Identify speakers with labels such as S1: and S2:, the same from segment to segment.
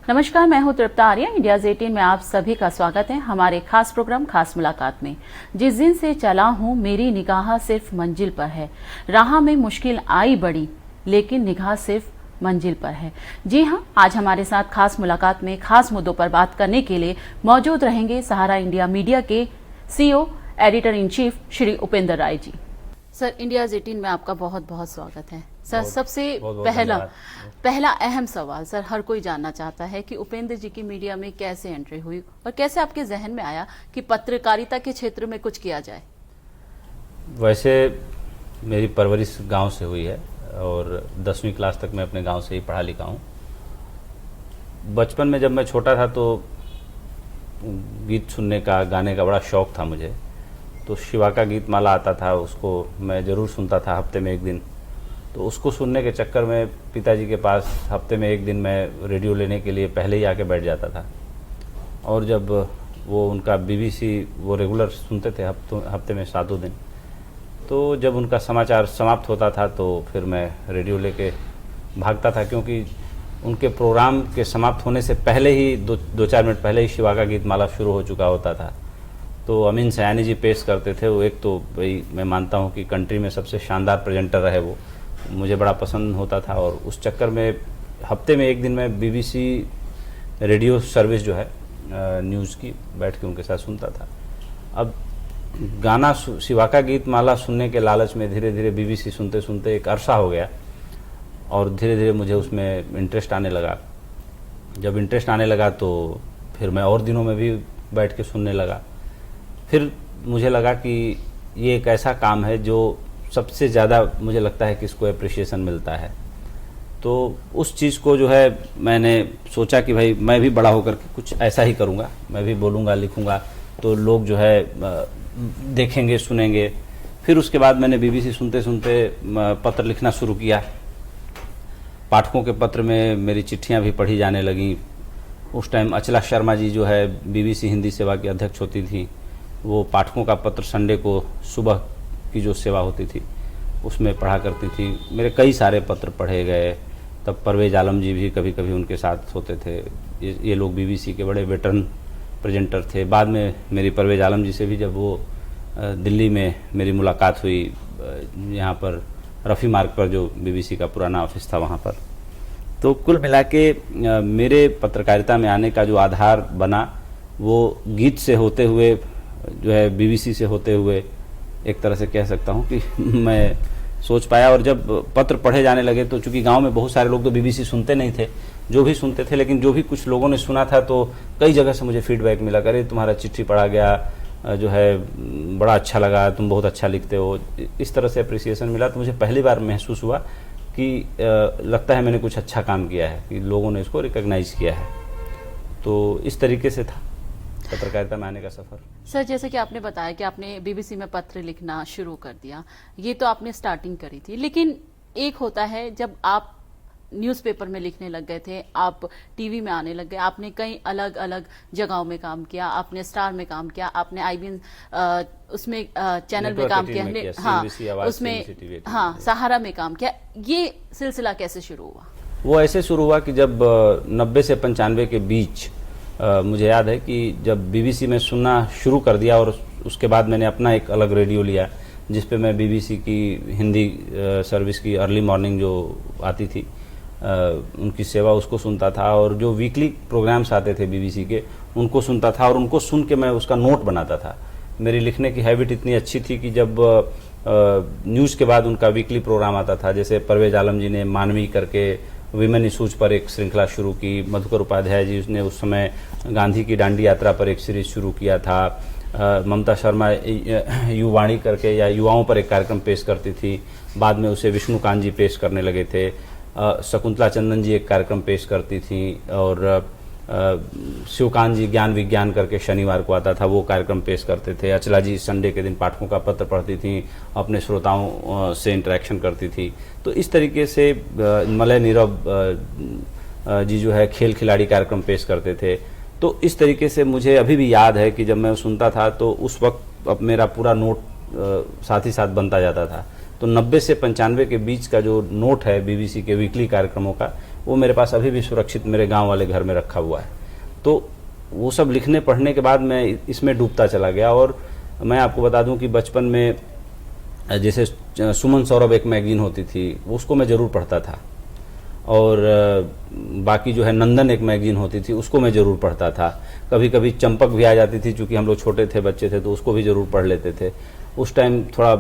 S1: नमस्कार, मैं हूं तृप्ता आर्या। इंडियाज़ 18 में आप सभी का स्वागत है हमारे खास प्रोग्राम खास मुलाकात में। जिस दिन से चला हूं मेरी निगाह सिर्फ मंजिल पर है, राह में मुश्किल आई बड़ी लेकिन निगाह सिर्फ मंजिल पर है। जी हां, आज हमारे साथ खास मुलाकात में खास मुद्दों पर बात करने के लिए मौजूद रहेंगे सहारा इंडिया मीडिया के CEO editor in chief Shri Upendra Rai ji. Sir, India's 18 में आपका बहुत बहुत स्वागत है। सर, सबसे पहला अहम सवाल सर, हर कोई जानना चाहता है कि उपेंद्र जी की मीडिया में कैसे एंट्री हुई और कैसे आपके जहन में आया कि पत्रकारिता के क्षेत्र में कुछ किया जाए।
S2: वैसे मेरी परवरिश गांव से हुई है और 10वीं क्लास तक मैं अपने गांव से ही पढ़ा लिखा हूं। बचपन में जब मैं छोटा था तो गीत सुनने का, गाने का बड़ा शौक था मुझे। तो शिवा का गीत माला आता था, उसको मैं ज़रूर सुनता था हफ्ते में एक दिन। तो उसको सुनने के चक्कर में पिताजी के पास हफ्ते में एक दिन मैं रेडियो लेने के लिए पहले ही आके बैठ जाता था। और जब वो उनका BBC वो रेगुलर सुनते थे हफ्ते में 7 दिन, तो जब उनका समाचार समाप्त होता था तो फिर मैं रेडियो लेके भागता था, क्योंकि उनके प्रोग्राम के समाप्त होने से पहले ही 2-4 मिनट पहले ही शिवा का गीत माला शुरू हो चुका होता था। तो अमीन सयानी जी पेश करते थे। वो एक तो भाई मैं मानता हूँ कि कंट्री में सबसे शानदार प्रेजेंटर रहे, वो मुझे बड़ा पसंद होता था। और उस चक्कर में हफ्ते में एक दिन मैं BBC रेडियो सर्विस जो है न्यूज़ की, बैठ के उनके साथ सुनता था। अब गाना शिवा का गीत माला सुनने के लालच में धीरे धीरे BBC सुनते सुनते एक अरसा हो गया और धीरे धीरे मुझे उसमें इंटरेस्ट आने लगा। जब इंटरेस्ट आने लगा तो फिर मैं और दिनों में भी बैठ के सुनने लगा। फिर मुझे लगा कि ये एक ऐसा काम है जो सबसे ज़्यादा मुझे लगता है कि इसको एप्रिसिएशन मिलता है। तो उस चीज़ को जो है मैंने सोचा कि भाई मैं भी बड़ा होकर के कुछ ऐसा ही करूँगा, मैं भी बोलूँगा लिखूँगा तो लोग जो है देखेंगे सुनेंगे। फिर उसके बाद मैंने BBC सुनते सुनते पत्र लिखना शुरू किया। पाठकों के पत्र में मेरी चिट्ठियाँ भी पढ़ी जाने लगीं। उस टाइम अचला शर्मा जी जो है BBC हिंदी सेवा की अध्यक्ष होती थी, वो पाठकों का पत्र संडे को सुबह की जो सेवा होती थी उसमें पढ़ा करती थी। मेरे कई सारे पत्र पढ़े गए। तब परवेज आलम जी भी कभी कभी उनके साथ होते थे। ये लोग BBC के बड़े वेटरन प्रेजेंटर थे। बाद में मेरी परवेज आलम जी से भी जब वो दिल्ली में मेरी मुलाकात हुई, यहाँ पर रफ़ी मार्ग पर जो BBC का पुराना ऑफिस था वहाँ पर। तो कुल मिला के मेरे पत्रकारिता में आने का जो आधार बना वो गीत से होते हुए जो है BBC से होते हुए एक तरह से कह सकता हूँ कि मैं सोच पाया। और जब पत्र पढ़े जाने लगे तो चूंकि गांव में बहुत सारे लोग तो BBC सुनते नहीं थे, जो भी सुनते थे, लेकिन जो भी कुछ लोगों ने सुना था तो कई जगह से मुझे फीडबैक मिला, अरे तुम्हारा चिट्ठी पढ़ा गया, जो है बड़ा अच्छा लगा, तुम बहुत अच्छा लिखते हो। इस तरह से अप्रिसिएशन मिला। तो मुझे पहली बार महसूस हुआ कि लगता है मैंने कुछ अच्छा काम किया है, कि लोगों ने इसको रिकॉग्नाइज किया है। तो इस तरीके से था पत्रकारिता में आने का सफर।
S1: सर, जैसे कि आपने बताया कि आपने BBC में पत्र लिखना शुरू कर दिया, ये तो आपने स्टार्टिंग करी थी, लेकिन एक होता है जब आप न्यूज़पेपर में लिखने लग गए थे, आप TV में आने लग गए, आपने कई अलग अलग जगहों में काम किया, आपने स्टार में काम किया, आपने IBN उसमें चैनल में काम किया, हाँ उसमें, हाँ सहारा में काम किया। ये सिलसिला कैसे शुरू हुआ?
S2: वो ऐसे शुरू हुआ कि जब 90 से 95 के बीच मुझे याद है कि जब BBC में सुनना शुरू कर दिया और उसके बाद मैंने अपना एक अलग रेडियो लिया जिस पे मैं BBC की हिंदी सर्विस की अर्ली मॉर्निंग जो आती थी उनकी सेवा, उसको सुनता था। और जो वीकली प्रोग्राम्स आते थे BBC के, उनको सुनता था और उनको सुन के मैं उसका नोट बनाता था। मेरी लिखने की हैबिट इतनी अच्छी थी कि जब न्यूज़ के बाद उनका वीकली प्रोग्राम आता था, जैसे परवेज आलम जी ने मानवी करके विमेन इशूज पर एक श्रृंखला शुरू की, मधुकर उपाध्याय जी ने उस समय गांधी की डांडी यात्रा पर एक सीरीज शुरू किया था, ममता शर्मा युवाणी करके या युवाओं पर एक कार्यक्रम पेश करती थी, बाद में उसे विष्णुकांत जी पेश करने लगे थे, शकुंतला चंदन जी एक कार्यक्रम पेश करती थी, और शिवकांत जी ज्ञान विज्ञान करके शनिवार को आता था, वो कार्यक्रम पेश करते थे। अचला जी संडे के दिन पाठकों का पत्र पढ़ती थी, अपने श्रोताओं से इंटरेक्शन करती थी। तो इस तरीके से मलय नीरव जी जो है खेल खिलाड़ी कार्यक्रम पेश करते थे। तो इस तरीके से मुझे अभी भी याद है कि जब मैं सुनता था तो उस वक्त अब मेरा पूरा नोट साथ ही साथ बनता जाता था। तो 90 से 95 के बीच का जो नोट है BBC के वीकली कार्यक्रमों का, वो मेरे पास अभी भी सुरक्षित मेरे गांव वाले घर में रखा हुआ है। तो वो सब लिखने पढ़ने के बाद मैं इसमें डूबता चला गया। और मैं आपको बता दूं कि बचपन में जैसे सुमन सौरभ एक मैगजीन होती थी, उसको मैं ज़रूर पढ़ता था। और बाकी जो है नंदन एक मैगजीन होती थी, उसको मैं ज़रूर पढ़ता था। कभी कभी चंपक भी आ जाती थी, चूँकि हम लोग छोटे थे, बच्चे थे, तो उसको भी ज़रूर पढ़ लेते थे। उस टाइम थोड़ा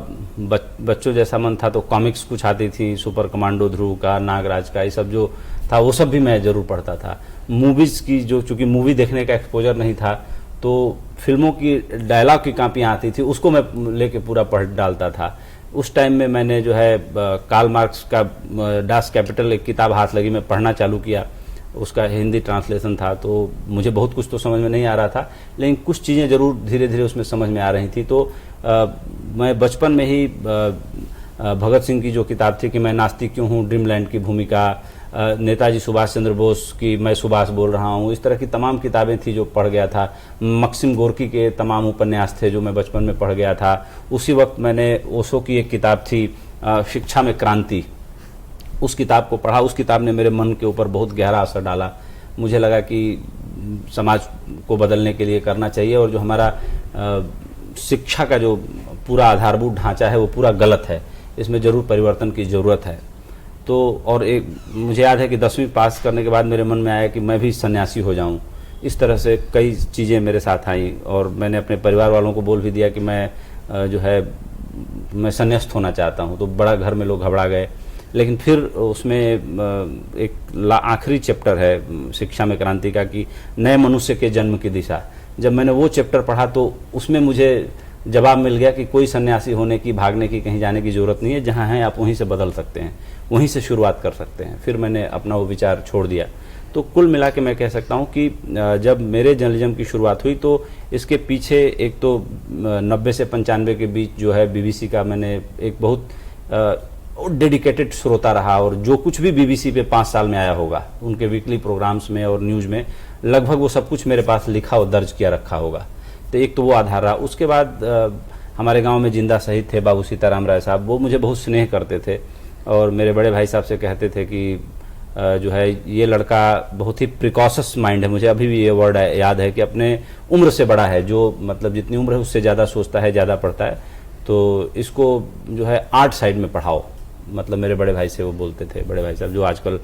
S2: बच्चों जैसा मन था, तो कॉमिक्स कुछ आती थी, सुपर कमांडो ध्रुव का, नागराज का, ये सब जो था वो सब भी मैं ज़रूर पढ़ता था। मूवीज़ की जो, चूँकि मूवी देखने का एक्सपोजर नहीं था, तो फिल्मों की डायलॉग की कापियाँ आती थी, उसको मैं लेके पूरा पढ़ डालता था। उस टाइम में मैंने जो है कार्ल मार्क्स का डास कैपिटल एक किताब हाथ लगी, मैं पढ़ना चालू किया। उसका हिंदी ट्रांसलेशन था, तो मुझे बहुत कुछ तो समझ में नहीं आ रहा था, लेकिन कुछ चीज़ें ज़रूर धीरे धीरे उसमें समझ में आ रही थी। तो मैं बचपन में ही भगत सिंह की जो किताब थी कि मैं नास्तिक क्यों हूँ, ड्रीमलैंड की भूमिका, नेताजी सुभाष चंद्र बोस की मैं सुभाष बोल रहा हूँ, इस तरह की तमाम किताबें थी जो पढ़ गया था। मक्सिम गोर्की के तमाम उपन्यास थे जो मैं बचपन में पढ़ गया था। उसी वक्त मैंने ओशो की एक किताब थी शिक्षा में क्रांति, उस किताब को पढ़ा। उस किताब ने मेरे मन के ऊपर बहुत गहरा असर डाला। मुझे लगा कि समाज को बदलने के लिए करना चाहिए, और जो हमारा शिक्षा का जो पूरा आधारभूत ढांचा है वो पूरा गलत है, इसमें ज़रूर परिवर्तन की ज़रूरत है। तो और एक मुझे याद है कि 10वीं पास करने के बाद मेरे मन में आया कि मैं भी सन्यासी हो जाऊं। इस तरह से कई चीज़ें मेरे साथ आई, और मैंने अपने परिवार वालों को बोल भी दिया कि मैं संन्यास्त होना चाहता हूं। तो बड़ा घर में लोग घबरा गए। लेकिन फिर उसमें एक आखिरी चैप्टर है शिक्षा में क्रांति का कि नए मनुष्य के जन्म की दिशा। जब मैंने वो चैप्टर पढ़ा तो उसमें मुझे जवाब मिल गया कि कोई सन्यासी होने की, भागने की, कहीं जाने की ज़रूरत नहीं है। जहाँ हैं आप वहीं से बदल सकते हैं, वहीं से शुरुआत कर सकते हैं। फिर मैंने अपना वो विचार छोड़ दिया। तो कुल मिला के मैं कह सकता हूँ कि जब मेरे जर्नलिज्म की शुरुआत हुई तो इसके पीछे एक तो 90 से 95 के बीच जो है BBC का मैंने एक बहुत डेडिकेटेड श्रोता रहा, और जो कुछ भी BBC पे 5 साल में आया होगा उनके वीकली प्रोग्राम्स में और न्यूज़ में, लगभग वो सब कुछ मेरे पास लिखा और दर्ज किया रखा होगा। तो एक तो वो आधार रहा। उसके बाद हमारे गांव में जिंदा शहीद थे बाबू सीताराम राय साहब, वो मुझे बहुत स्नेह करते थे, और मेरे बड़े भाई साहब से कहते थे कि जो है ये लड़का बहुत ही प्रिकॉशस माइंड है। मुझे अभी भी ये वर्ड याद है कि अपने उम्र से बड़ा है, जो मतलब जितनी उम्र है उससे ज़्यादा सोचता है, ज़्यादा पढ़ता है, तो इसको जो है आर्ट साइड में पढ़ाओ। मतलब मेरे बड़े भाई से वो बोलते थे, बड़े भाई साहब जो आजकल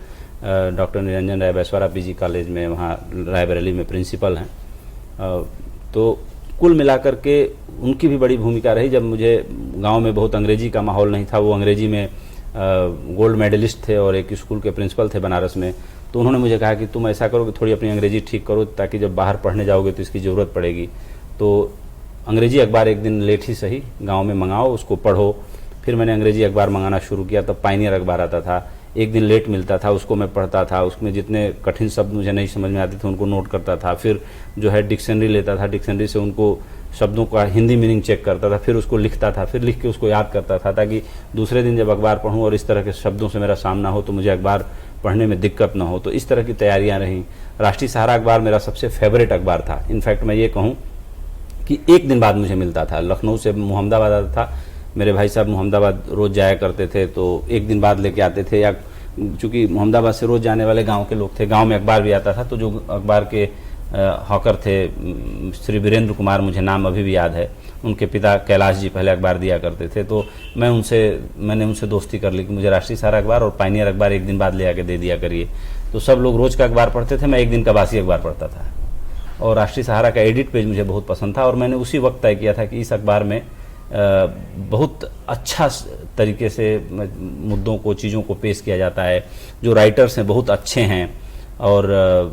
S2: डॉक्टर निरंजन राय बैसवारा PG कॉलेज में वहाँ रायबरेली में प्रिंसिपल हैं। तो कुल मिलाकर के उनकी भी बड़ी भूमिका रही। जब मुझे गांव में बहुत अंग्रेजी का माहौल नहीं था, वो अंग्रेजी में गोल्ड मेडलिस्ट थे और एक स्कूल के प्रिंसिपल थे बनारस में, तो उन्होंने मुझे कहा कि तुम ऐसा करो कि थोड़ी अपनी अंग्रेजी ठीक करो, ताकि जब बाहर पढ़ने जाओगे तो इसकी ज़रूरत पड़ेगी। तो अंग्रेजी अखबार एक दिन लेट ही सही गांव में मंगाओ, उसको पढ़ो। फिर मैंने अंग्रेजी अखबार मंगाना शुरू किया। तब पायनियर अखबार आता था, एक दिन लेट मिलता था, उसको मैं पढ़ता था। उसमें जितने कठिन शब्द मुझे नहीं समझ में आते थे उनको नोट करता था। फिर जो है डिक्शनरी लेता था, डिक्शनरी से उनको शब्दों का हिंदी मीनिंग चेक करता था, फिर उसको लिखता था, फिर लिख के उसको याद करता था, ताकि दूसरे दिन जब अखबार पढ़ूँ और इस तरह के शब्दों से मेरा सामना हो तो मुझे अखबार पढ़ने में दिक्कत ना हो। तो इस तरह की तैयारियाँ रहीं। राष्ट्रीय सहारा अखबार मेरा सबसे फेवरेट अखबार था। इनफैक्ट मैं ये कहूँ कि एक दिन बाद मुझे मिलता था। लखनऊ से मोहम्मदाबाद आता था, मेरे भाई साहब मोहम्मदाबाद रोज़ जाया करते थे, तो एक दिन बाद लेके आते थे। या चूँकि मोहम्मदाबाद से रोज़ जाने वाले गांव के लोग थे, गांव में अखबार भी आता था, तो जो अखबार के हॉकर थे श्री वीरेंद्र कुमार, मुझे नाम अभी भी याद है, उनके पिता कैलाश जी पहले अखबार दिया करते थे। तो मैंने उनसे दोस्ती कर ली कि मुझे राष्ट्रीय सहारा अखबार और पायनियर अखबार एक दिन बाद ले आके दे दिया करिए। तो सब लोग रोज़ का अखबार पढ़ते थे, मैं एक दिन का बासी अखबार पढ़ता था। और राष्ट्रीय सहारा का एडिट पेज मुझे बहुत पसंद था, और मैंने उसी वक्त तय किया था कि इस अखबार में बहुत अच्छा तरीके से मुद्दों को, चीज़ों को पेश किया जाता है। जो राइटर्स हैं बहुत अच्छे हैं। और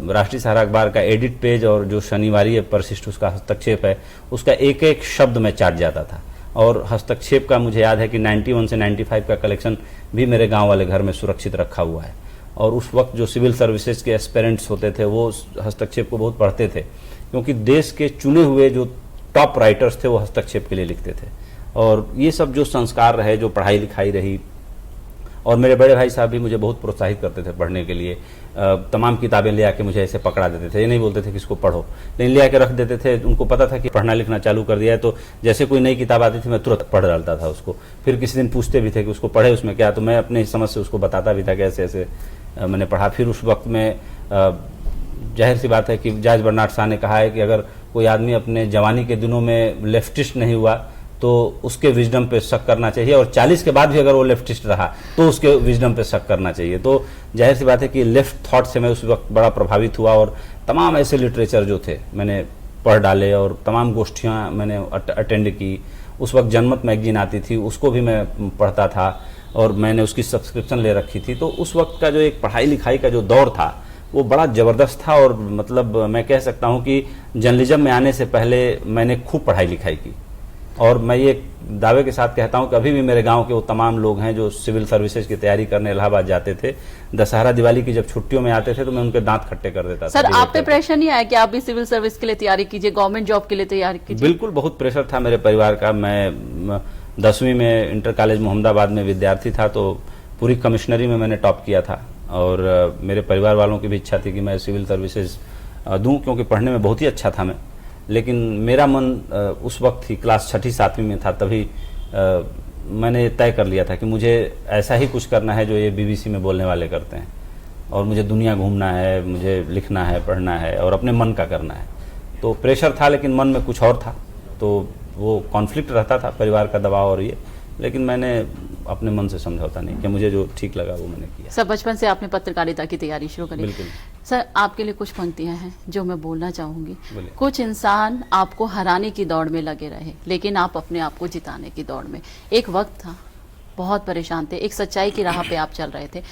S2: राष्ट्रीय सहारा अखबार का एडिट पेज और जो शनिवारी परिशिष्ट उसका हस्तक्षेप है, उसका एक एक शब्द मैं चाट जाता था। और हस्तक्षेप का मुझे याद है कि 91 से 95 का कलेक्शन भी मेरे गांव वाले घर में सुरक्षित रखा हुआ है। और उस वक्त जो सिविल सर्विसेज के एस्पिरेंट्स होते थे वो हस्तक्षेप को बहुत पढ़ते थे, क्योंकि देश के चुने हुए जो टॉप राइटर्स थे वो हस्तक्षेप के लिए लिखते थे। और ये सब जो संस्कार रहे, जो पढ़ाई लिखाई रही, और मेरे बड़े भाई साहब भी मुझे बहुत प्रोत्साहित करते थे पढ़ने के लिए। तमाम किताबें ले आके मुझे ऐसे पकड़ा देते थे, ये नहीं बोलते थे कि इसको पढ़ो, लेकिन ले आके रख देते थे। उनको पता था कि पढ़ना लिखना चालू कर दिया है, तो जैसे कोई नई किताब आती थी मैं तुरंत पढ़ डालता था उसको। फिर किसी दिन पूछते भी थे कि उसको पढ़े, उसमें क्या, तो मैं अपने समझ से उसको बताता भी था कि ऐसे ऐसे मैंने पढ़ा। फिर उस वक्त में जाहिर सी बात है कि जॉर्ज बर्नार्ड शॉ ने कहा है कि अगर कोई आदमी अपने जवानी के दिनों में लेफ्टिस्ट नहीं हुआ तो उसके विजडम पे शक करना चाहिए, और 40 के बाद भी अगर वो लेफ्टिस्ट रहा तो उसके विजडम पे शक करना चाहिए। तो जाहिर सी बात है कि लेफ्ट थॉट से मैं उस वक्त बड़ा प्रभावित हुआ, और तमाम ऐसे लिटरेचर जो थे मैंने पढ़ डाले, और तमाम गोष्ठियाँ मैंने अटेंड की। उस वक्त जनमत मैगजीन आती थी, उसको भी मैं पढ़ता था, और मैंने उसकी सब्सक्रिप्शन ले रखी थी। तो उस वक्त का जो एक पढ़ाई लिखाई का जो दौर था वो बड़ा ज़बरदस्त था, और मतलब मैं कह सकता हूँ कि जर्नलिज्म में आने से पहले मैंने खूब पढ़ाई लिखाई की। और मैं ये दावे के साथ कहता हूँ कि अभी भी मेरे गांव के वो तमाम लोग हैं जो सिविल सर्विसेज की तैयारी करने इलाहाबाद जाते थे, दशहरा दिवाली की जब छुट्टियों में आते थे तो मैं उनके दांत खट्टे कर देता था।
S1: सर, आप पे प्रेशर नहीं आया कि आप भी सिविल सर्विस के लिए तैयारी कीजिए, गवर्नमेंट जॉब के लिए तैयारी कीजिए?
S2: बिल्कुल, बहुत प्रेशर था मेरे परिवार का। मैं 10वीं में इंटर कॉलेज मोहम्मदाबाद में विद्यार्थी था, तो पूरी कमिश्नरी में मैंने टॉप किया था, और मेरे परिवार वालों की भी इच्छा थी कि मैं सिविल सर्विसेज दूं, क्योंकि पढ़ने में बहुत ही अच्छा था मैं। लेकिन मेरा मन उस वक्त ही क्लास 6ठी 7वीं में था, तभी मैंने तय कर लिया था कि मुझे ऐसा ही कुछ करना है जो ये बीबीसी में बोलने वाले करते हैं, और मुझे दुनिया घूमना है, मुझे लिखना है, पढ़ना है, और अपने मन का करना है। तो प्रेशर था, लेकिन मन में कुछ और था, तो वो कॉन्फ्लिक्ट रहता था, परिवार का दबाव और ये। लेकिन मैंने अपने मन से समझौता नहीं किया, मुझे जो ठीक लगा वो मैंने किया।
S1: सर, बचपन से आपने पत्रकारिता की तैयारी शुरू करी।
S2: बिल्कुल।
S1: सर, आपके लिए कुछ पंक्तियां हैं जो मैं बोलना चाहूंगी।
S2: बोलिए।
S1: कुछ इंसान आपको हराने की दौड़ में लगे रहे, लेकिन आप अपने आप को जिताने की दौड़ में। एक वक्त था, बहुत परेशान थे, एक सच्चाई की राह पे आप चल रहे थे,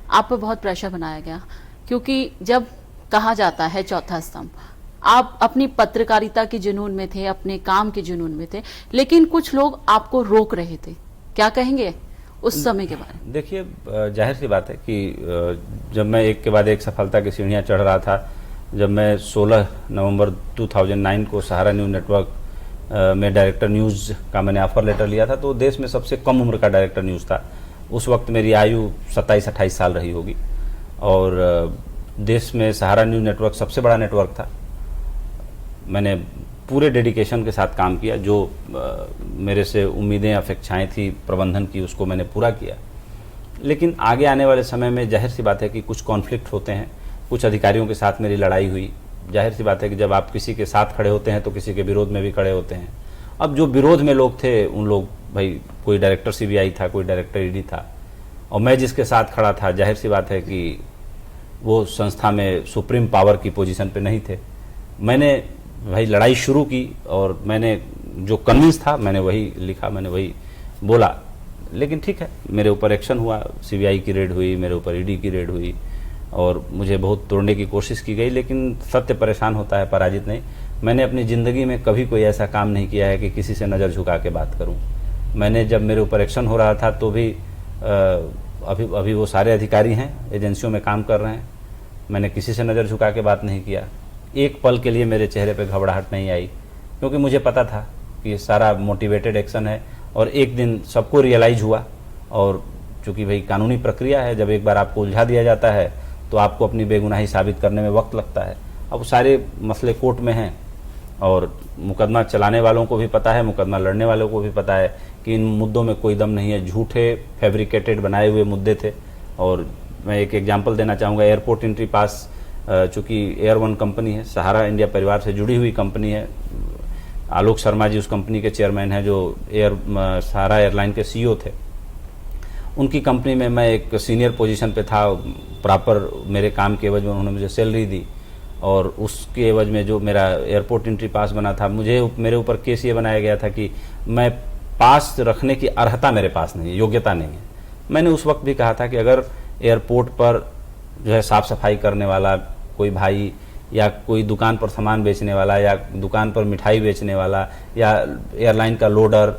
S1: आप पर बहुत प्रेशर बनाया गया, क्योंकि जब कहा जाता है चौथा स्तंभ, आप अपनी पत्रकारिता के जुनून में थे, अपने काम के जुनून में थे, लेकिन कुछ लोग आपको रोक रहे थे। क्या कहेंगे उस समय के बारे में?
S2: देखिए, जाहिर सी बात है कि जब मैं एक के बाद एक सफलता की सीढ़ियां चढ़ रहा था, जब मैं 16 नवंबर 2009 को सहारा न्यूज़ नेटवर्क में डायरेक्टर न्यूज़ का मैंने ऑफर लेटर लिया था, तो देश में सबसे कम उम्र का डायरेक्टर न्यूज़ था। उस वक्त मेरी आयु 27-28 साल रही होगी, और देश में सहारा न्यूज़ नेटवर्क सबसे बड़ा नेटवर्क था। मैंने पूरे डेडिकेशन के साथ काम किया, जो मेरे से उम्मीदें अपेक्षाएं थी प्रबंधन की, उसको मैंने पूरा किया। लेकिन आगे आने वाले समय में जाहिर सी बात है कि कुछ कॉन्फ्लिक्ट होते हैं, कुछ अधिकारियों के साथ मेरी लड़ाई हुई। जाहिर सी बात है कि जब आप किसी के साथ खड़े होते हैं तो किसी के विरोध में भी खड़े होते हैं। अब जो विरोध में लोग थे, उन लोग, भाई कोई डायरेक्टर CBI था, कोई डायरेक्टर ED था, और मैं जिसके साथ खड़ा था, जाहिर सी बात है कि वो संस्था में सुप्रीम पावर की पोजीशन पे नहीं थे। मैंने भाई लड़ाई शुरू की, और मैंने जो कन्विंस था मैंने वही लिखा, मैंने वही बोला। लेकिन ठीक है, मेरे ऊपर एक्शन हुआ, CBI की रेड हुई, मेरे ऊपर ED की रेड हुई, और मुझे बहुत तोड़ने की कोशिश की गई। लेकिन सत्य परेशान होता है, पराजित नहीं। मैंने अपनी ज़िंदगी में कभी कोई ऐसा काम नहीं किया है कि किसी से नज़र झुका के बात करूं। मैंने जब मेरे ऊपर एक्शन हो रहा था तो भी अभी वो सारे अधिकारी हैं, एजेंसियों में काम कर रहे हैं, मैंने किसी से नज़र झुका के बात नहीं किया। एक पल के लिए मेरे चेहरे पे घबराहट नहीं आई, क्योंकि मुझे पता था कि ये सारा मोटिवेटेड एक्शन है, और एक दिन सबको रियलाइज हुआ। और चूँकि भाई कानूनी प्रक्रिया है, जब एक बार आपको उलझा दिया जाता है तो आपको अपनी बेगुनाही साबित करने में वक्त लगता है। अब सारे मसले कोर्ट में हैं, और मुकदमा चलाने वालों को भी पता है, मुकदमा लड़ने वालों को भी पता है कि इन मुद्दों में कोई दम नहीं है, झूठे फैब्रिकेटेड बनाए हुए मुद्दे थे। और मैं एक एग्जांपल देना चाहूँगा, एयरपोर्ट एंट्री पास, चूँकि एयर वन कंपनी है, सहारा इंडिया परिवार से जुड़ी हुई कंपनी है, आलोक शर्मा जी उस कंपनी के चेयरमैन हैं, जो सहारा एयरलाइन के CEO थे। उनकी कंपनी में मैं एक सीनियर पोजीशन पे था, प्रॉपर मेरे काम के एवज में उन्होंने मुझे सैलरी दी, और उसके एवज में जो मेरा एयरपोर्ट एंट्री पास बना था, मेरे ऊपर केस ये बनाया गया था कि मैं पास रखने की अर्हता मेरे पास नहीं है, योग्यता नहीं है। मैंने उस वक्त भी कहा था कि अगर एयरपोर्ट पर जो है साफ़ सफाई करने वाला कोई भाई, या कोई दुकान पर सामान बेचने वाला, या दुकान पर मिठाई बेचने वाला, या एयरलाइन का लोडर,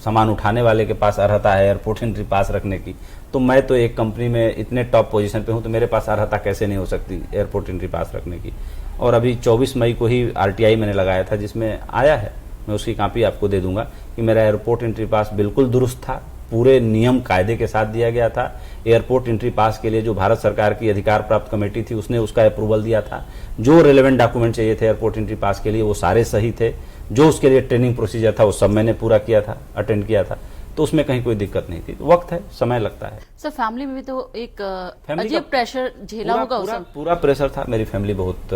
S2: सामान उठाने वाले के पास अर्हता है एयरपोर्ट एंट्री पास रखने की, तो मैं तो एक कंपनी में इतने टॉप पोजीशन पे हूँ, तो मेरे पास अर्हता कैसे नहीं हो सकती एयरपोर्ट एंट्री पास रखने की। और अभी 24 मई को ही RTI मैंने लगाया था, जिसमें आया है, मैं उसकी कॉपी आपको दे दूंगा, कि मेरा एयरपोर्ट एंट्री पास बिल्कुल दुरुस्त था, पूरे नियम कायदे के साथ दिया गया था। एयरपोर्ट एंट्री पास के लिए जो भारत सरकार की अधिकार प्राप्त कमेटी थी, उसने उसका अप्रूवल दिया था। जो रिलेवेंट डॉक्यूमेंट चाहिए थे एयरपोर्ट एंट्री पास के लिए, वो सारे सही थे। जो उसके लिए ट्रेनिंग प्रोसीजर था, वो सब मैंने पूरा किया था, अटेंड किया था। तो उसमें कहीं कोई दिक्कत नहीं थी। वक्त है, समय लगता है।
S1: सर फैमिली में भी तो एक
S2: फैमिली
S1: अजीब
S2: का
S1: प्रेशर झेला होगा उस
S2: पूरा
S1: समय।
S2: पूरा प्रेशर था। मेरी फैमिली बहुत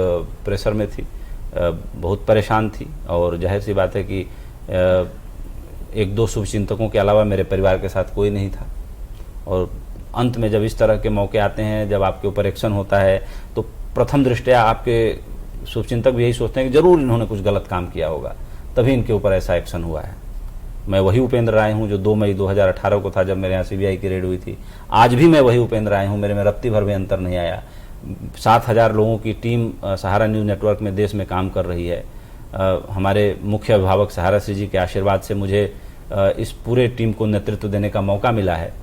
S2: प्रेशर में थी, बहुत परेशान थी, और जाहिर सी बात है कि एक दो शुभचिंतकों के अलावा मेरे परिवार के साथ कोई नहीं था। और अंत में जब इस तरह के मौके आते हैं, जब आपके ऊपर एक्शन होता है, तो प्रथम दृष्टया आपके शुभचिंतक भी यही सोचते हैं कि जरूर इन्होंने कुछ गलत काम किया होगा, तभी इनके ऊपर ऐसा एक्शन हुआ है। मैं वही उपेंद्र राय हूं जो 2 मई 2018 को था, जब मेरे यहाँ सीबीआई की रेड हुई थी। आज भी मैं वही उपेंद्र राय हूं, मेरे में रत्ती भर भी अंतर नहीं आया। 7,000 लोगों की टीम सहारा न्यूज़ नेटवर्क में देश में काम कर रही है। हमारे मुख्य अभिभावक सहारा श्री जी के आशीर्वाद से मुझे इस पूरे टीम को नेतृत्व देने का मौका मिला है।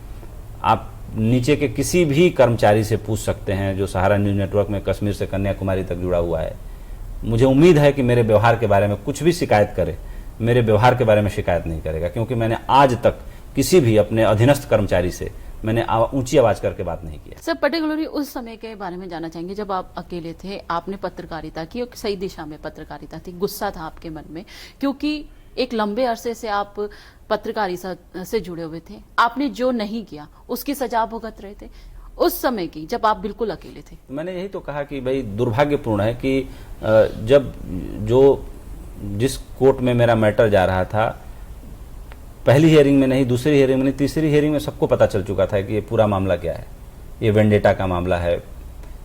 S2: आप नीचे के किसी भी कर्मचारी से पूछ सकते हैं जो सहारा न्यूज़ नेटवर्क में कश्मीर से कन्याकुमारी तक जुड़ा हुआ है। मुझे उम्मीद है कि मेरे व्यवहार के बारे में कुछ भी शिकायत करे, मेरे व्यवहार के बारे में शिकायत नहीं करेगा, क्योंकि मैंने आज तक किसी भी अपने अधीनस्थ कर्मचारी से मैंने ऊंची आवाज करके बात नहीं किया।
S1: सर पर्टिकुलरली उस समय के बारे में जानना चाहेंगे जब आप अकेले थे, आपने पत्रकारिता की और सही दिशा में पत्रकारिता थी, गुस्सा था आपके मन में क्योंकि एक लंबे अरसे से आप पत्रकारिता से जुड़े हुए थे, आपने जो नहीं किया उसकी सजा भुगत रहे थे उस समय की, जब आप बिल्कुल अकेले थे।
S2: मैंने यही तो कहा कि भाई दुर्भाग्यपूर्ण है कि जब जिस कोर्ट में मेरा मैटर जा रहा था, पहली हियरिंग में नहीं, दूसरी हियरिंग में नहीं, तीसरी हियरिंग में सबको पता चल चुका था कि ये पूरा मामला क्या है। ये वेंडेटा का मामला है।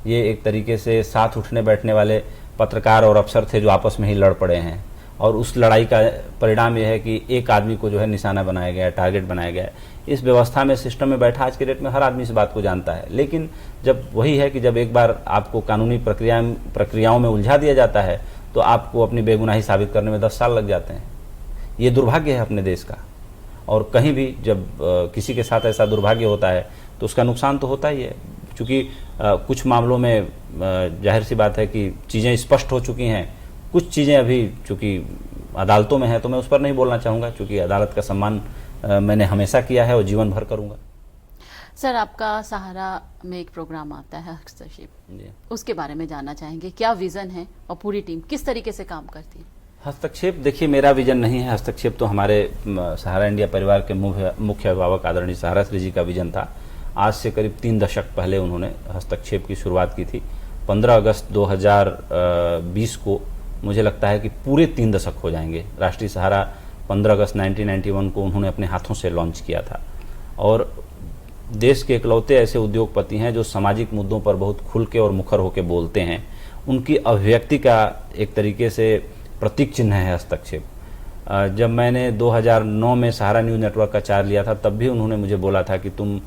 S2: ये एक तरीके से साथ उठने बैठने वाले पत्रकार और अफसर थे जो आपस में ही लड़ पड़े हैं, और उस लड़ाई का परिणाम यह है कि एक आदमी को जो है निशाना बनाया गया, टारगेट बनाया गया। इस व्यवस्था में, सिस्टम में बैठा आज के डेट में हर आदमी इस बात को जानता है। लेकिन जब वही है कि जब एक बार आपको कानूनी प्रक्रियाओं में उलझा दिया जाता है, तो आपको अपनी बेगुनाही साबित करने में 10 साल लग जाते हैं। ये दुर्भाग्य है अपने देश का। और कहीं भी जब किसी के साथ ऐसा दुर्भाग्य होता है तो उसका नुकसान तो होता ही है। क्योंकि कुछ मामलों में जाहिर सी बात है कि चीज़ें स्पष्ट हो चुकी हैं, कुछ चीज़ें अभी चूँकि अदालतों में हैं, तो मैं उस पर नहीं बोलना चाहूँगा, क्योंकि अदालत का सम्मान मैंने हमेशा किया है और जीवन भर करूँगा।
S1: सर आपका सहारा में एक प्रोग्राम आता है हस्तक्षेप, उसके बारे में जानना चाहेंगे, क्या विजन है और पूरी टीम किस तरीके से काम करती है?
S2: हस्तक्षेप, देखिए मेरा विजन नहीं है। हस्तक्षेप तो हमारे सहारा इंडिया परिवार के मुख्य अभिभावक आदरणीय सहारा श्री जी का विजन था। आज से करीब 3 दशक पहले उन्होंने हस्तक्षेप की शुरुआत की थी। 15 अगस्त 2020 को मुझे लगता है कि पूरे 3 दशक हो जाएंगे। राष्ट्रीय सहारा 15 अगस्त 1991 को उन्होंने अपने हाथों से लॉन्च किया था। और देश के इकलौते ऐसे उद्योगपति हैं जो सामाजिक मुद्दों पर बहुत खुल के और मुखर होकर बोलते हैं। उनकी अभिव्यक्ति का एक तरीके से प्रतीक चिन्ह है हस्तक्षेप। जब मैंने 2009 में सहारा न्यूज़ नेटवर्क का चार्ज लिया था, तब भी उन्होंने मुझे बोला था कि तुम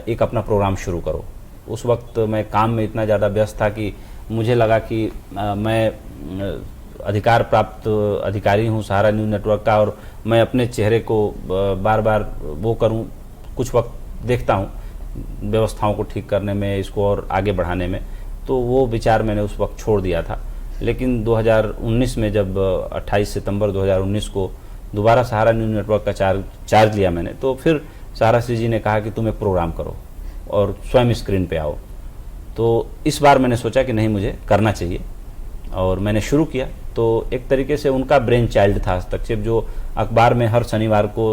S2: एक अपना प्रोग्राम शुरू करो। उस वक्त मैं काम में इतना ज़्यादा व्यस्त था कि मुझे लगा कि मैं अधिकार प्राप्त अधिकारी हूँ सहारा न्यूज़ नेटवर्क का, और मैं अपने चेहरे को बार बार वो करूँ। कुछ वक्त देखता हूँ व्यवस्थाओं को ठीक करने में, इसको और आगे बढ़ाने में, तो वो विचार मैंने उस वक्त छोड़ दिया था। लेकिन 2019 में जब 28 सितंबर 2019 को दोबारा सहारा न्यूज़ नेटवर्क का चार्ज लिया मैंने, तो फिर सहारा श्री जी ने कहा कि तुम एक प्रोग्राम करो और स्वयं स्क्रीन पे आओ। तो इस बार मैंने सोचा कि नहीं, मुझे करना चाहिए, और मैंने शुरू किया। तो एक तरीके से उनका ब्रेन चाइल्ड था हस्तक्षेप, जो अखबार में हर शनिवार को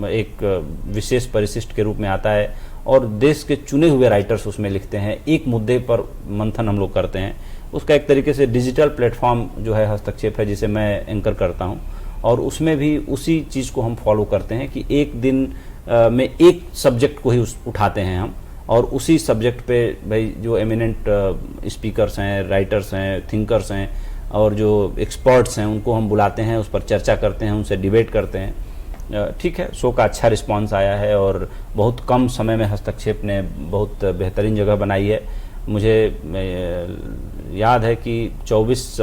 S2: एक विशेष परिशिष्ट के रूप में आता है, और देश के चुने हुए राइटर्स उसमें लिखते हैं। एक मुद्दे पर मंथन हम लोग करते हैं। उसका एक तरीके से डिजिटल प्लेटफॉर्म जो है हस्तक्षेप है, जिसे मैं एंकर करता हूं, और उसमें भी उसी चीज़ को हम फॉलो करते हैं कि एक दिन में एक सब्जेक्ट को ही उठाते हैं हम, और उसी सब्जेक्ट पे भाई जो एमिनेंट स्पीकर्स हैं, राइटर्स हैं, थिंकर्स हैं, और जो एक्सपर्ट्स हैं, उनको हम बुलाते हैं, उस पर चर्चा करते हैं, उनसे डिबेट करते हैं। ठीक है, शो का अच्छा रिस्पांस आया है, और बहुत कम समय में हस्तक्षेप ने बहुत बेहतरीन जगह बनाई है। मुझे याद है कि 24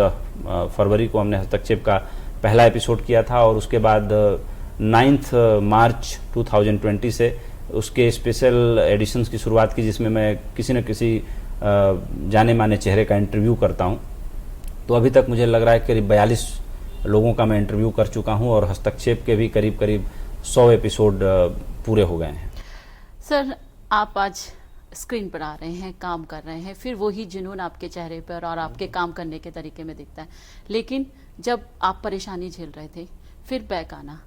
S2: फरवरी को हमने हस्तक्षेप का पहला एपिसोड किया था, और उसके बाद 9 मार्च 2020 से उसके स्पेशल एडिशंस की शुरुआत की, जिसमें मैं किसी न किसी जाने माने चेहरे का इंटरव्यू करता हूं। तो अभी तक मुझे लग रहा है करीब 42 लोगों का मैं इंटरव्यू कर चुका हूं, और हस्तक्षेप के भी करीब 100 एपिसोड पूरे हो गए हैं।
S1: सर आप आज स्क्रीन पर आ रहे हैं, काम कर रहे हैं, फिर वही जुनून आपके चेहरे पर और आपके काम करने के तरीके में दिखता है। लेकिन जब आप परेशानी झेल रहे थे, फिर बैक आना,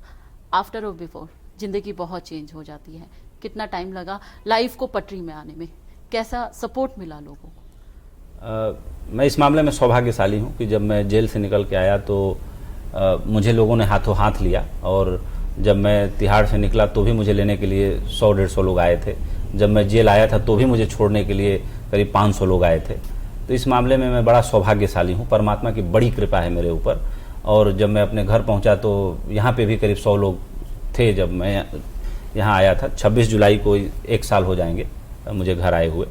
S1: आफ्टर और बिफोर, ज़िंदगी बहुत चेंज हो जाती है। कितना टाइम लगा लाइफ को पटरी में आने में, कैसा सपोर्ट मिला लोगों को?
S2: मैं इस मामले में सौभाग्यशाली हूँ कि जब मैं जेल से निकल के आया तो मुझे लोगों ने हाथों हाथ लिया, और जब मैं तिहाड़ से निकला तो भी मुझे लेने के लिए 100-150 लोग आए थे। जब मैं जेल आया था तो भी मुझे छोड़ने के लिए करीब 500 लोग आए थे। तो इस मामले में मैं बड़ा सौभाग्यशाली हूँ, परमात्मा की बड़ी कृपा है मेरे ऊपर। और जब मैं अपने घर पहुँचा तो यहाँ पे भी करीब 100 लोग थे जब मैं यहाँ आया था। 26 जुलाई को 1 साल हो जाएंगे मुझे घर आए हुए।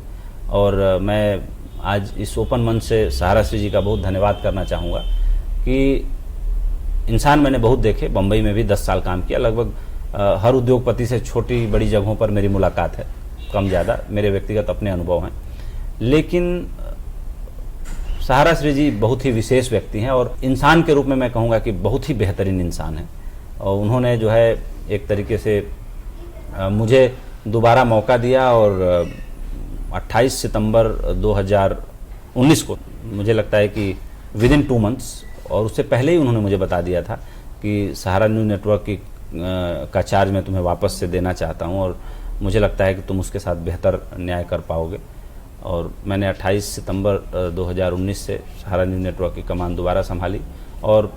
S2: और मैं आज इस ओपन मंच से सहारा श्री जी का बहुत धन्यवाद करना चाहूँगा कि इंसान मैंने बहुत देखे, बम्बई में भी 10 साल काम किया। लगभग हर उद्योगपति से छोटी बड़ी जगहों पर मेरी मुलाकात है, कम ज़्यादा मेरे व्यक्तिगत अपने अनुभव हैं। लेकिन सहारा श्री जी बहुत ही विशेष व्यक्ति हैं, और इंसान के रूप में मैं कहूँगा कि बहुत ही बेहतरीन इंसान हैं। और उन्होंने जो है एक तरीके से मुझे दोबारा मौका दिया, और 28 सितंबर 2019 को मुझे लगता है कि विदिन 2 मंथ्स, और उससे पहले ही उन्होंने मुझे बता दिया था कि सहारा न्यूज़ नेटवर्क की का चार्ज मैं तुम्हें वापस से देना चाहता हूं, और मुझे लगता है कि तुम उसके साथ बेहतर न्याय कर पाओगे। और मैंने 28 सितंबर 2019 से सहारा न्यूज़ नेटवर्क की कमान दोबारा संभाली, और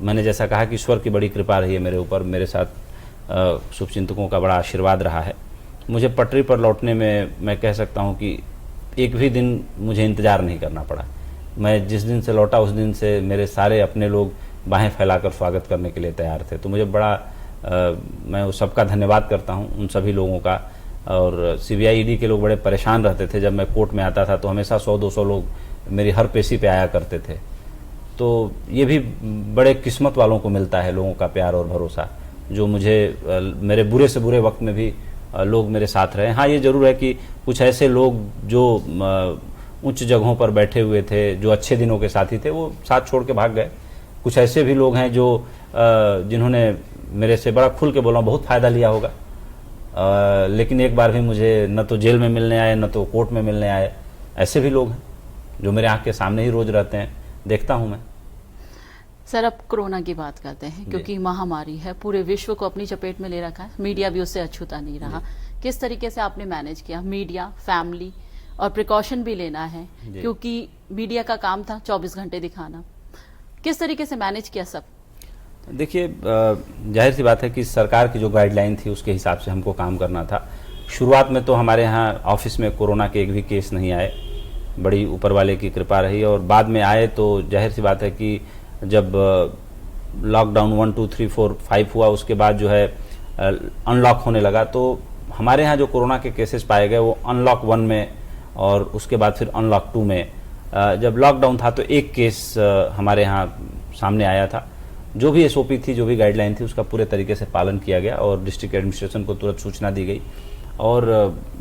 S2: मैंने जैसा कहा कि ईश्वर की बड़ी कृपा रही है मेरे ऊपर, मेरे साथ शुभचिंतकों का बड़ा आशीर्वाद रहा है। मुझे पटरी पर लौटने में मैं कह सकता हूं कि एक भी दिन मुझे इंतज़ार नहीं करना पड़ा। मैं जिस दिन से लौटा उस दिन से मेरे सारे अपने लोग बाहें फैलाकर स्वागत करने के लिए तैयार थे। तो मुझे बड़ा मैं उस सबका धन्यवाद करता हूं, उन सभी लोगों का। और सीबीआई ईडी के लोग बड़े परेशान रहते थे। जब मैं कोर्ट में आता था तो हमेशा 100-200 लोग मेरी हर पेशी पे आया करते थे। तो ये भी बड़े किस्मत वालों को मिलता है, लोगों का प्यार और भरोसा, जो मुझे मेरे बुरे से बुरे वक्त में भी लोग मेरे साथ रहे। हाँ, ये ज़रूर है कि कुछ ऐसे लोग जो उच्च जगहों पर बैठे हुए थे, जो अच्छे दिनों के साथी थे, वो साथ छोड़ के भाग गए। कुछ ऐसे भी लोग हैं जो जिन्होंने मेरे से बड़ा खुल के बोला बहुत फ़ायदा लिया होगा, लेकिन एक बार भी मुझे न तो जेल में मिलने आए न तो कोर्ट में मिलने आए। ऐसे भी लोग हैं जो मेरे आँख के सामने ही रोज़ रहते हैं, देखता हूँ मैं।
S1: सर, अब कोरोना की बात करते हैं, क्योंकि महामारी है, पूरे विश्व को अपनी चपेट में ले रखा है, मीडिया भी उससे अछूता नहीं रहा। किस तरीके से आपने मैनेज किया? मीडिया, फैमिली और प्रिकॉशन भी लेना है, क्योंकि मीडिया का काम था 24 घंटे दिखाना। किस तरीके से मैनेज किया सब?
S2: देखिए, जाहिर सी बात है कि सरकार की जो गाइडलाइन थी उसके हिसाब से हमको काम करना था। शुरुआत में तो हमारे यहाँ ऑफिस में कोरोना के एक भी केस नहीं आए, बड़ी ऊपर वाले की कृपा रही। और बाद में आए तो जाहिर सी बात है कि जब लॉकडाउन 1, 2, 3, 4, 5 हुआ, उसके बाद जो है अनलॉक होने लगा, तो हमारे यहाँ जो कोरोना के केसेस पाए गए वो अनलॉक 1 में और उसके बाद फिर अनलॉक 2 में। जब लॉकडाउन था तो एक केस हमारे यहाँ सामने आया था। जो भी एसओपी थी, जो भी गाइडलाइन थी, उसका पूरे तरीके से पालन किया गया और डिस्ट्रिक्ट एडमिनिस्ट्रेशन को तुरंत सूचना दी गई। और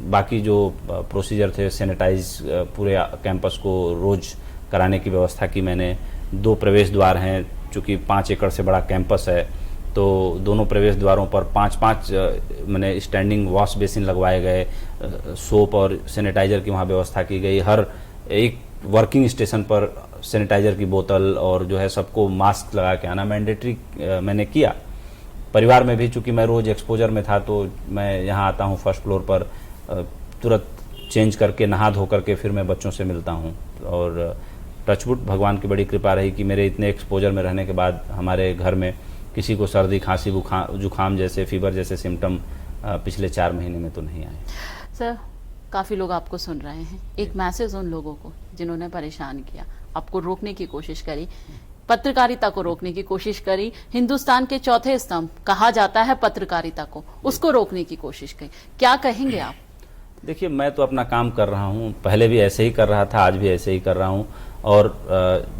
S2: बाकी जो प्रोसीजर थे, सैनिटाइज पूरे कैंपस को रोज़ कराने की व्यवस्था की मैंने। 2 प्रवेश द्वार हैं, चूँकि 5 एकड़ से बड़ा कैंपस है, तो दोनों प्रवेश द्वारों पर 5-5 मैंने स्टैंडिंग वॉश बेसिन लगवाए गए, सोप और सैनिटाइजर की वहाँ व्यवस्था की गई। हर एक वर्किंग स्टेशन पर सैनिटाइजर की बोतल और जो है सबको मास्क लगा के आना मैंडेटरी मैंने किया। परिवार में भी, चूँकि मैं रोज़ एक्सपोजर में था, तो मैं यहाँ आता हूँ फर्स्ट फ्लोर पर, तुरंत चेंज करके नहा धो करके फिर मैं बच्चों से मिलता हूँ। और टचवुड, भगवान की बड़ी कृपा रही कि मेरे इतने एक्सपोजर में रहने के बाद हमारे घर में किसी को सर्दी, खांसी, जुखाम जैसे, फीवर जैसे सिम्टम पिछले 4 महीने में तो नहीं आए।
S1: सर, काफ़ी लोग आपको सुन रहे हैं, एक मैसेज उन लोगों को जिन्होंने परेशान किया, आपको रोकने की कोशिश करी, पत्रकारिता को रोकने की कोशिश करी, हिंदुस्तान के चौथे स्तंभ कहा जाता है पत्रकारिता को, उसको रोकने की कोशिश की, क्या कहेंगे आप?
S2: देखिए, मैं तो अपना काम कर रहा हूँ, पहले भी ऐसे ही कर रहा था, आज भी ऐसे ही कर रहा हूँ। और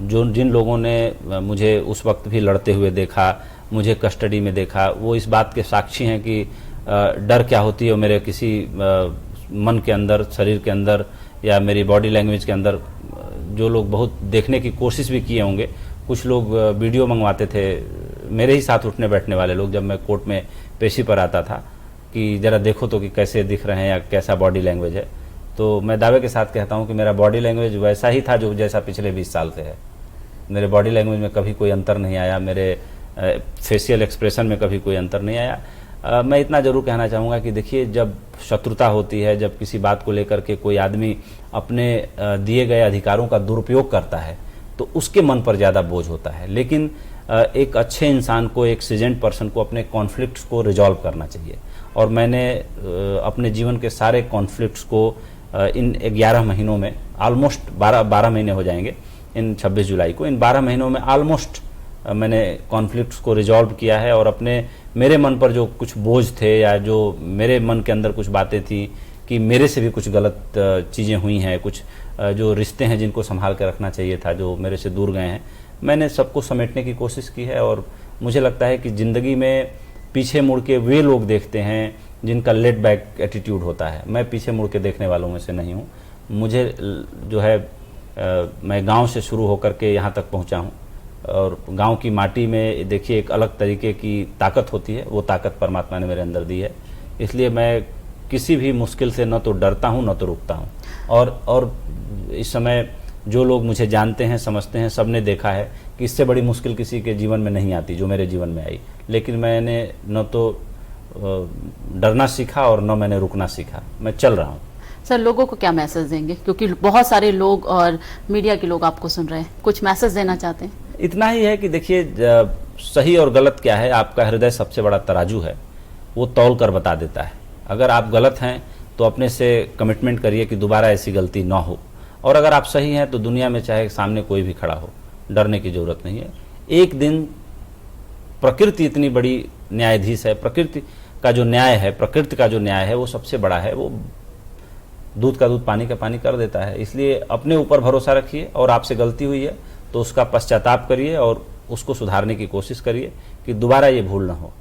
S2: जिन लोगों ने मुझे उस वक्त भी लड़ते हुए देखा, मुझे कस्टडी में देखा, वो इस बात के साक्षी हैं कि डर क्या होती है मेरे किसी मन के अंदर, शरीर के अंदर या मेरी बॉडी लैंग्वेज के अंदर। जो लोग बहुत देखने की कोशिश भी किए होंगे, कुछ लोग वीडियो मंगवाते थे, मेरे ही साथ उठने बैठने वाले लोग, जब मैं कोर्ट में पेशी पर आता था, कि ज़रा देखो तो कि कैसे दिख रहे हैं या कैसा बॉडी लैंग्वेज है। तो मैं दावे के साथ कहता हूं कि मेरा बॉडी लैंग्वेज वैसा ही था जो जैसा पिछले 20 साल से है। मेरे बॉडी लैंग्वेज में कभी कोई अंतर नहीं आया, मेरे फेशियल एक्सप्रेशन में कभी कोई अंतर नहीं आया। मैं इतना जरूर कहना चाहूँगा कि देखिए, जब शत्रुता होती है, जब किसी बात को लेकर के कोई आदमी अपने दिए गए अधिकारों का दुरुपयोग करता है, तो उसके मन पर ज़्यादा बोझ होता है। लेकिन एक अच्छे इंसान को, एक सीजेंट पर्सन को अपने कॉन्फ्लिक्ट्स को रिजॉल्व करना चाहिए। और मैंने अपने जीवन के सारे कॉन्फ्लिक्ट्स को इन 11 महीनों में, ऑलमोस्ट 12 महीने हो जाएंगे इन 26 जुलाई को, इन 12 महीनों में ऑलमोस्ट मैंने कॉन्फ्लिक्ट्स को रिजॉल्व किया है। और अपने मेरे मन पर जो कुछ बोझ थे, या जो मेरे मन के अंदर कुछ बातें थी कि मेरे से भी कुछ गलत चीज़ें हुई हैं, कुछ जो रिश्ते हैं जिनको संभाल के रखना चाहिए था, जो मेरे से दूर गए हैं, मैंने सबको समेटने की कोशिश की है। और मुझे लगता है कि ज़िंदगी में पीछे मुड़ के वे लोग देखते हैं जिनका लेट बैक एटीट्यूड होता है। मैं पीछे मुड़ के देखने वालों में से नहीं हूँ। मुझे जो है मैं गांव से शुरू होकर के यहाँ तक पहुँचा हूँ, और गांव की माटी में देखिए एक अलग तरीके की ताकत होती है। वो ताकत परमात्मा ने मेरे अंदर दी है। इसलिए मैं किसी भी मुश्किल से न तो डरता हूँ, न तो रुकता हूँ। और इस समय जो लोग मुझे जानते हैं, समझते हैं, सब ने देखा है कि इससे बड़ी मुश्किल किसी के जीवन में नहीं आती जो मेरे जीवन में आई। लेकिन मैंने न तो डरना सीखा और न मैंने रुकना सीखा। मैं चल रहा हूँ।
S1: सर, लोगों को क्या मैसेज देंगे, क्योंकि बहुत सारे लोग और मीडिया के लोग आपको सुन रहे हैं, कुछ मैसेज देना चाहते हैं?
S2: इतना ही है कि देखिए, सही और गलत क्या है, आपका हृदय सबसे बड़ा तराजू है, वो तौल कर बता देता है। अगर आप गलत हैं तो अपने से कमिटमेंट करिए कि दोबारा ऐसी गलती ना हो, और अगर आप सही हैं तो दुनिया में चाहे सामने कोई भी खड़ा हो, डरने की जरूरत नहीं है। एक दिन प्रकृति इतनी बड़ी न्यायाधीश है, प्रकृति का जो न्याय है, प्रकृति का जो न्याय है वो सबसे बड़ा है। वो दूध का दूध, पानी का पानी कर देता है। इसलिए अपने ऊपर भरोसा रखिए, और आपसे गलती हुई है तो उसका पश्चाताप करिए और उसको सुधारने की कोशिश करिए कि दोबारा ये भूल ना हो।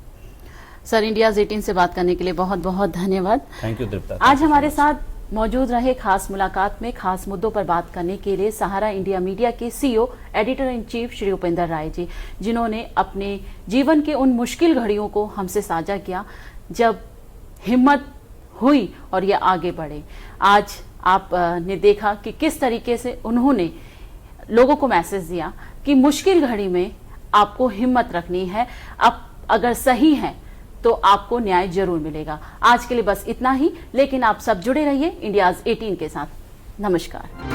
S1: सर, इंडियाज़ 18 से बात करने के लिए बहुत बहुत धन्यवाद।
S2: थैंक यू तृप्ता।
S1: आज हमारे साथ मौजूद रहे खास मुलाकात में खास मुद्दों पर बात करने के लिए सहारा इंडिया मीडिया के CEO, editor in chief Shri Upendra Rai ji, जिन्होंने अपने जीवन के उन मुश्किल घड़ियों को हमसे साझा किया जब हिम्मत हुई और ये आगे बढ़े। आज आपने देखा कि किस तरीके से उन्होंने लोगों को मैसेज दिया कि मुश्किल घड़ी में आपको हिम्मत रखनी है, आप अगर सही हैं तो आपको न्याय जरूर मिलेगा। आज के लिए बस इतना ही, लेकिन आप सब जुड़े रहिए इंडियाज़ 18 के साथ। नमस्कार।